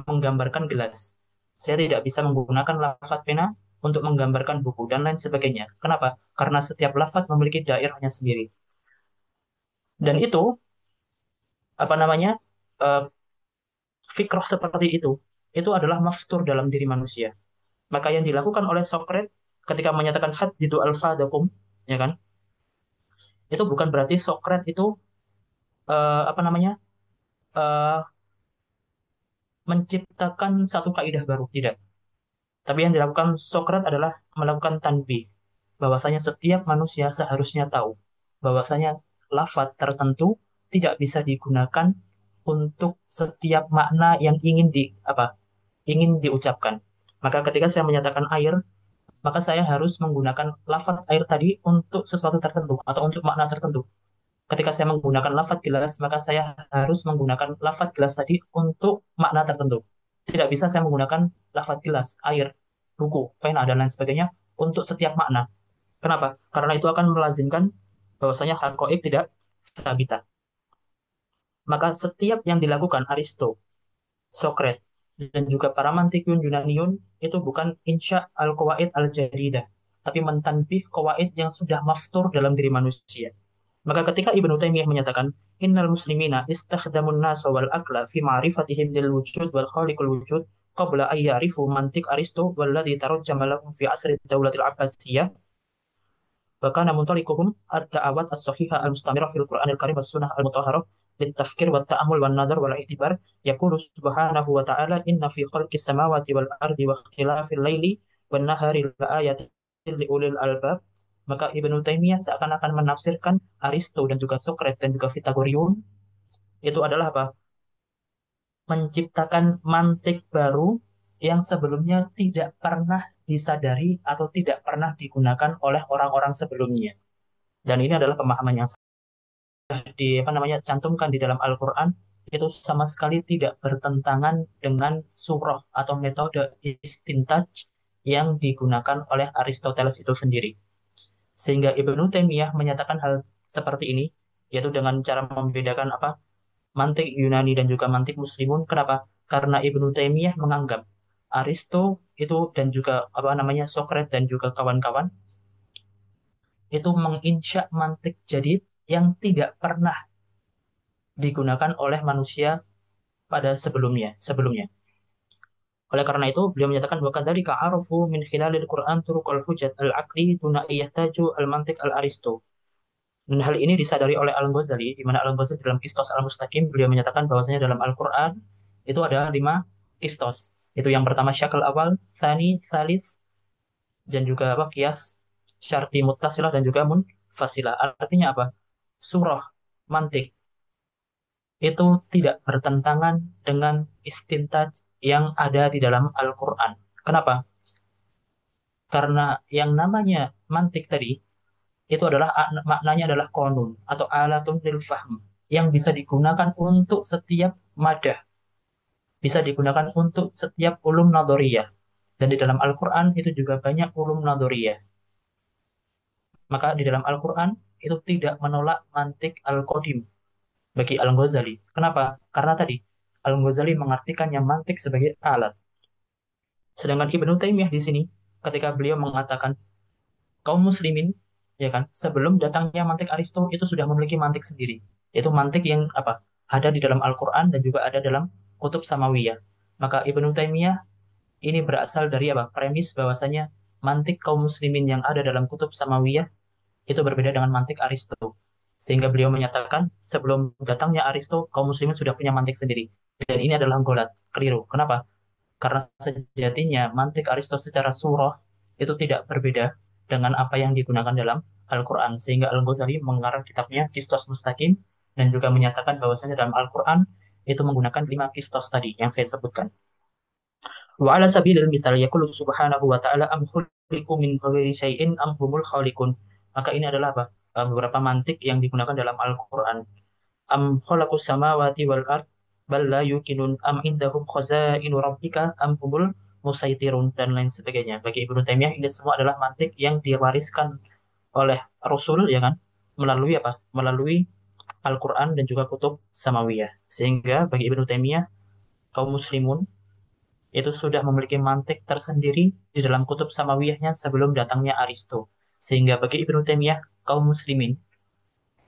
menggambarkan gelas. Saya tidak bisa menggunakan lafadz pena untuk menggambarkan buku dan lain sebagainya. Kenapa? Karena setiap lafadz memiliki daerahnya sendiri. Dan itu apa namanya eh, fikroh seperti itu adalah maftur dalam diri manusia. Maka yang dilakukan oleh Socrates ketika menyatakan haddidu alfadakum, ya kan? Itu bukan berarti Socrates itu apa namanya eh, menciptakan satu kaidah baru, tidak. Tapi yang dilakukan Socrates adalah melakukan tanbih, bahwasanya setiap manusia seharusnya tahu bahwasanya lafaz tertentu tidak bisa digunakan untuk setiap makna yang ingin diucapkan. Maka ketika saya menyatakan air, maka saya harus menggunakan lafaz air tadi untuk sesuatu tertentu atau untuk makna tertentu. Ketika saya menggunakan lafaz gelas, maka saya harus menggunakan lafaz gelas tadi untuk makna tertentu. Tidak bisa saya menggunakan lafaz gelas, air, buku, pena, dan lain sebagainya untuk setiap makna. Kenapa? Karena itu akan melazimkan bahwasanya hakoik tidak sabita. Maka setiap yang dilakukan Aristo, Socrates, dan juga para mantikun Yunaniun itu bukan insya al-qawaid al-jadidah, tapi mentanbih qawaid yang sudah maftur dalam diri manusia. Maka ketika Ibnu Taimiyah menyatakan innal muslimina istakhdamun nasa wal akla fi ma'rifatihim lil wujud wal khaliqul wujud qabla ay ya'rifu mantiq Aristo walladhi tarajjama lahum fi asri daulatil Abbasiyah wa kana muntaliquhum ad-da'awat as-sahihah al-mustamirah fil Qur'anil Karim was sunnah al-mutahharah للتفكير والتأمل والنظر والاعتبار يقول سبحانه وتعالى إن في خلق السماوات والأرض واختلاف الليل والنهار لآيات لأولي الألباب. Maka Ibnu Taimiyah seakan-akan menafsirkan Aristo dan juga Socrates dan juga Pythagorean itu adalah apa? Menciptakan mantik baru yang sebelumnya tidak pernah disadari atau tidak pernah digunakan oleh orang-orang sebelumnya. Dan ini adalah pemahaman yang di apa namanya cantumkan di dalam Al-Qur'an itu sama sekali tidak bertentangan dengan surah atau metode istintaj yang digunakan oleh Aristoteles itu sendiri. Sehingga Ibnu Taimiyah menyatakan hal seperti ini, yaitu dengan cara membedakan apa mantik Yunani dan juga mantik Muslimun. Kenapa? Karena Ibnu Taimiyah menganggap Aristo itu dan juga apa namanya Socrates dan juga kawan-kawan itu menginsya mantik jadid yang tidak pernah digunakan oleh manusia pada sebelumnya. Oleh karena itu, beliau menyatakan wa kadzalika arafu min khilalil Qur'an turuqal hujjat al-aqli tuna iyahtaju al-mantiq al-aristo. Dan hal ini disadari oleh Al-Ghazali, di mana Al-Ghazali dalam Qistos Al-Mustaqim, beliau menyatakan bahwasanya dalam Al-Quran itu ada 5 qistos. Itu yang pertama syakal awal, tsani, tsalis, dan juga apa qiyas, syarti muttasilah dan juga munfasilah. Artinya apa? Surah, mantik, itu tidak bertentangan dengan istintaj yang ada di dalam Al-Quran. Kenapa? Karena yang namanya mantik tadi, itu adalah maknanya adalah konun atau alatun lil fahm yang bisa digunakan untuk setiap madah, bisa digunakan untuk setiap ulum nadoriyah. Dan di dalam Al-Quran itu juga banyak ulum nadoriyah. Maka di dalam Al-Quran itu tidak menolak mantik al-qadim bagi Al-Ghazali. Kenapa? Karena tadi Al-Ghazali mengartikannya mantik sebagai alat. Sedangkan Ibnu Taimiyah di sini ketika beliau mengatakan kaum muslimin ya kan sebelum datangnya mantik Aristo itu sudah memiliki mantik sendiri, yaitu mantik yang apa ada di dalam Al-Quran dan juga ada dalam kutub Samawiyah. Maka Ibnu Taimiyah ini berasal dari apa premis bahwasanya mantik kaum muslimin yang ada dalam kutub Samawiyah itu berbeda dengan mantik Aristo, sehingga beliau menyatakan sebelum datangnya Aristo kaum muslimin sudah punya mantik sendiri. Dan ini adalah golat, keliru. Kenapa? Karena sejatinya mantik Aristo secara surah itu tidak berbeda dengan apa yang digunakan dalam Al-Quran. Sehingga Al-Ghazali mengarang kitabnya Qistos Mustaqim dan juga menyatakan bahwasanya dalam Al-Quran itu menggunakan 5 kistos tadi yang saya sebutkan. Wa ala sabilil mithal yaqulu subhanahu wa ta'ala am khuliqu min ghairi syai'in am humul khaliqun. Maka ini adalah apa? Beberapa mantik yang digunakan dalam Al-Quran. Am khalaqus samawati wal ard bal la yuqinun am indahum khazainu rabbika am humul musaitirun dan lain sebagainya. Bagi Ibnu Taimiyah ini semua adalah mantik yang diwariskan oleh Rasul ya kan melalui apa? Melalui Al-Quran dan juga kutub Samawiyah. Sehingga bagi Ibnu Taimiyah, kaum muslimun itu sudah memiliki mantik tersendiri di dalam kutub Samawiyahnya sebelum datangnya Aristo. Sehingga bagi Ibnu Taimiyah, kaum muslimin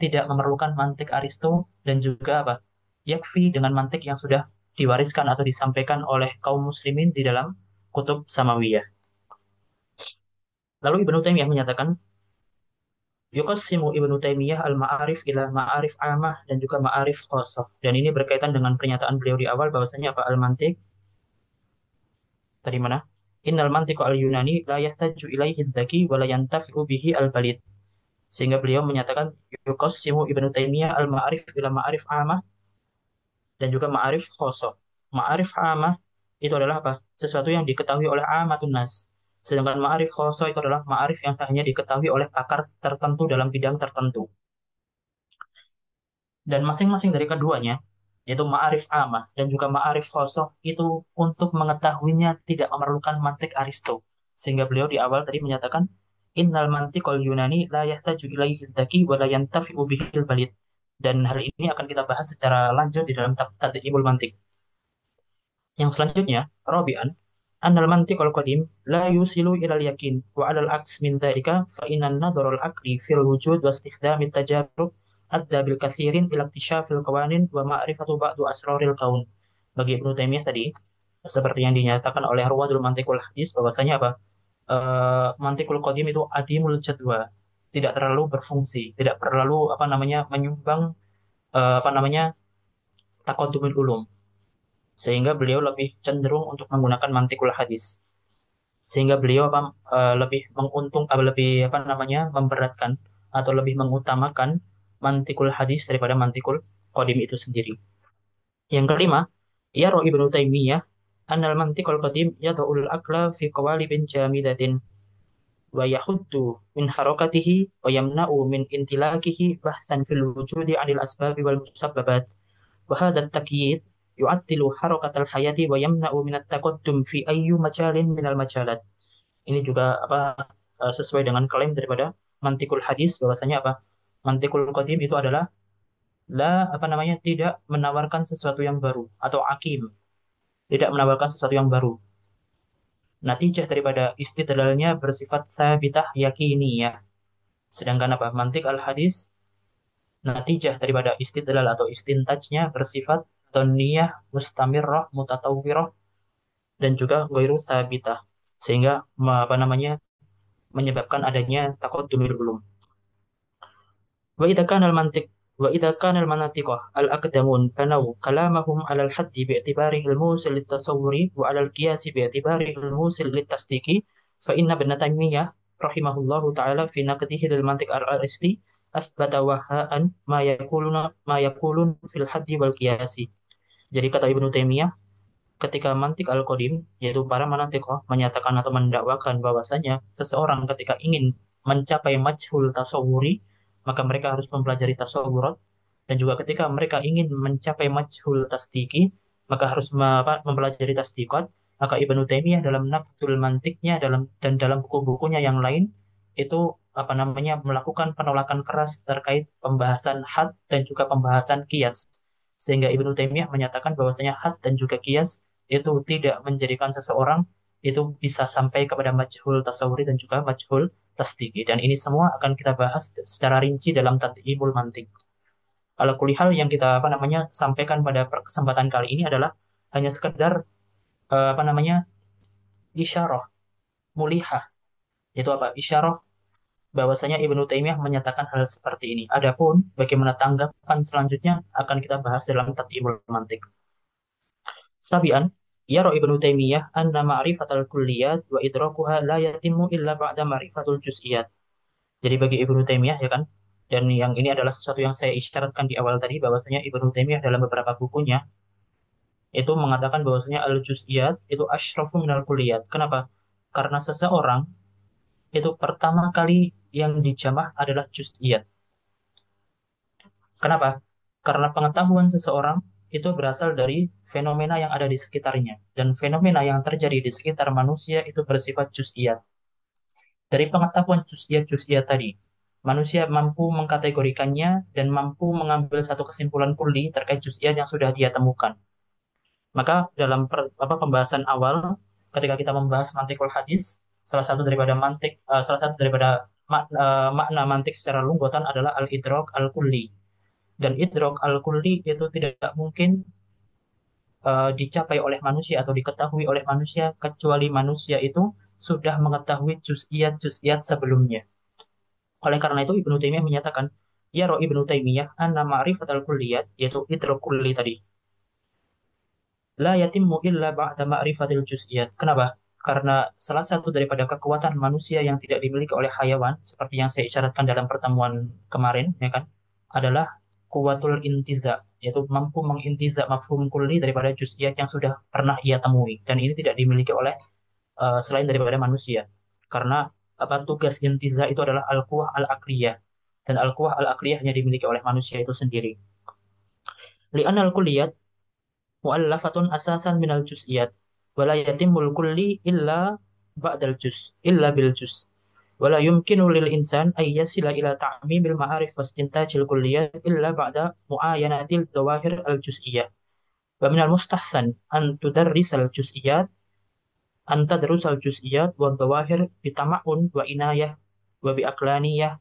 tidak memerlukan mantik Aristo dan juga apa? Yakfi dengan mantik yang sudah diwariskan atau disampaikan oleh kaum muslimin di dalam kutub Samawiyah. Lalu Ibnu Taimiyah menyatakan, Yuqassimu Ibnu Taimiyah al-ma'arif ila ma'arif amah dan juga ma'arif khosoh. Dan ini berkaitan dengan pernyataan beliau di awal bahwasanya apa al-mantik tadi mana? Innal mantiqu al-Yunani la yahtaju ilaihi dzaki wa la yantafi'u bihi al-balid. Sehingga beliau menyatakan yuqassimu Ibnu Taimiyah al-ma'arif ila ma'arif amah dan juga ma'arif khosoh. Ma'arif amah itu adalah apa? Sesuatu yang diketahui oleh amatun nas. Sedangkan ma'arif khosoh itu adalah ma'arif yang hanya diketahui oleh pakar tertentu dalam bidang tertentu. Dan masing-masing dari keduanya, yaitu ma'arif amah dan juga ma'arif khosoh, itu untuk mengetahuinya tidak memerlukan mantik Aristo. Sehingga beliau di awal tadi menyatakan, Innal mantiqal Yunani la yahtaju ilaihi dzaki wa la yantafi'u bihil balid. Dan hal ini akan kita bahas secara lanjut di dalam Tad'ibul Mantik. Yang selanjutnya, Rabi'an, annal mantiqal qadim la yusilu ilal yakin wa alal aks min dzalika fa innan nadharul aqli fil wujud wa istikhdamit tajarrub adda bil katsirin ila iktisyafil qawanin wa ma'rifatu ba'du asraril kaun. Bagi Ibnu Taimiyah tadi, seperti yang dinyatakan oleh Ruwadul Mantiqul Hadis bahwasanya apa? Mantiqul qadim itu adimul jadwa, tidak terlalu berfungsi, tidak terlalu apa namanya menyumbang apa namanya taqaddumul ulum, sehingga beliau lebih cenderung untuk menggunakan mantikul hadis, sehingga beliau apa, lebih lebih apa namanya memberatkan atau lebih mengutamakan mantikul hadis daripada mantikul qadim itu sendiri. Yang kelima, ya Roh Ibnu Taimiyah annal mantikul qadim yad'ul akla fi qawalibin jamidatin wa yahuddu min harakatihi wa yamna'u min intilakihi bahsan fil wujudi 'anil asbabi wal musabbabat. وهذا التقييد يعطل حركة الحياة ويمنع من التقدم في أي مجال من المجالات. Ini juga apa sesuai dengan klaim daripada mantikul hadis bahwasanya apa? Mantikul qadim itu adalah apa namanya tidak menawarkan sesuatu yang baru atau akim, tidak menawarkan sesuatu yang baru. Natijah daripada istidlalnya bersifat sabitah yakiniyah. Sedangkan apa? Mantik al-hadis natijah daripada istidlal atau istintajnya bersifat toniyah mustamirrah mutatawwirah dan juga ghairu sabitah, sehingga apa namanya menyebabkan adanya taqaddumul ulum. Wa idza kana al-mantiq wa idza kana al-manatiqah al-aqdamun banaw kalamahum 'ala al-haddi bi'tibarihi al-musil lit-tasawwuri wa 'ala al-qiyas bi'tibarihi al-musil lit-tasdiqi fa inna ibn Taimiyah rahimahullahu ta'ala fi naqdihi lil-mantiq al-aristi asbata wahaan ma yakulun fil haddi wal qiyasi. Jadi kata Ibnu Taimiyah, ketika mantik al-qadim, yaitu para manatikoh menyatakan atau mendakwakan bahwasanya seseorang ketika ingin mencapai majhul tasawuri, maka mereka harus mempelajari tasawurat, dan juga ketika mereka ingin mencapai majhul tasdiki, maka harus mempelajari tasdiqat. Maka Ibnu Taimiyah dalam Naqdul Mantiknya dan dalam buku-bukunya yang lain itu apa namanya melakukan penolakan keras terkait pembahasan had dan juga pembahasan kias, sehingga Ibnu Taimiyah menyatakan bahwasanya had dan juga kias itu tidak menjadikan seseorang itu bisa sampai kepada majhul tasawuri dan juga majhul tasdiki. Dan ini semua akan kita bahas secara rinci dalam Tad'ibul Mantik. Ala kulli hal yang kita apa namanya sampaikan pada kesempatan kali ini adalah hanya sekedar apa namanya isyarah mulihah. Itu apa? Isyarah bahwasanya Ibnu Taimiyah menyatakan hal seperti ini. Adapun bagaimana tanggapan selanjutnya akan kita bahas dalam Tad'ibul Mantik. Sabian, yara Ibnu Taimiyah anna ma'rifatal kulliyat wa idrakuha la yatimmu illa ba'da ma'rifatul juz'iyat. Jadi bagi Ibnu Taimiyah ya kan, dan yang ini adalah sesuatu yang saya isyaratkan di awal tadi bahwasanya Ibnu Taimiyah dalam beberapa bukunya itu mengatakan bahwasanya al-juz'iyat itu asyrafu minal kulliyat. Kenapa? Karena seseorang itu pertama kali yang dijamah adalah juz'iyat. Kenapa? Karena pengetahuan seseorang itu berasal dari fenomena yang ada di sekitarnya. Dan fenomena yang terjadi di sekitar manusia itu bersifat juz'iyat. Dari pengetahuan juz'iyat-juz'iyat tadi, Manusia mampu mengkategorikannya dan mampu mengambil satu kesimpulan kulli terkait juz'iyat yang sudah dia temukan. Maka dalam pembahasan awal, ketika kita membahas mantikul hadis, salah satu daripada makna mantik secara lunggutan adalah al-idrok al-kulli. Dan idrok al-kulli itu tidak mungkin dicapai oleh manusia atau diketahui oleh manusia kecuali manusia itu sudah mengetahui juz'iyat-juz'iyat sebelumnya. Oleh karena itu Ibnu Taimiyah menyatakan, ya roh Ibnu Taimiyah anna ma'rifat al-kulliyat, yaitu idrok kulli tadi, la yatimmu illa ba'da ma'rifatil juz'iyat. Kenapa? Karena salah satu daripada kekuatan manusia yang tidak dimiliki oleh hayawan, seperti yang saya isyaratkan dalam pertemuan kemarin, ya kan, adalah kuwatul intiza, yaitu mampu mengintiza mafhum kulli daripada juz'iyat yang sudah pernah ia temui. Dan ini tidak dimiliki oleh selain daripada manusia. Karena tugas intiza itu adalah al-quwah al-aqliyah. Dan al-quwah al-aqliyah hanya dimiliki oleh manusia itu sendiri. Li'anna al-kulliyat mu'allafatun asasan minal juz'iyat. Wala yatimul kulli illa ba'dal juz, illa bil juz. Wala yumkinu lil insan ay yasila ila ta'mimil ma'arif wastintajil kulliyat illa ba'da mu'ayanatil dawahir al-juz'iyah. Wa minal mustahsan an tudarrisal juz'iyat anta darusal juz'iyat wa dhawahir bitama'un wa inayah wa biaqlaniyah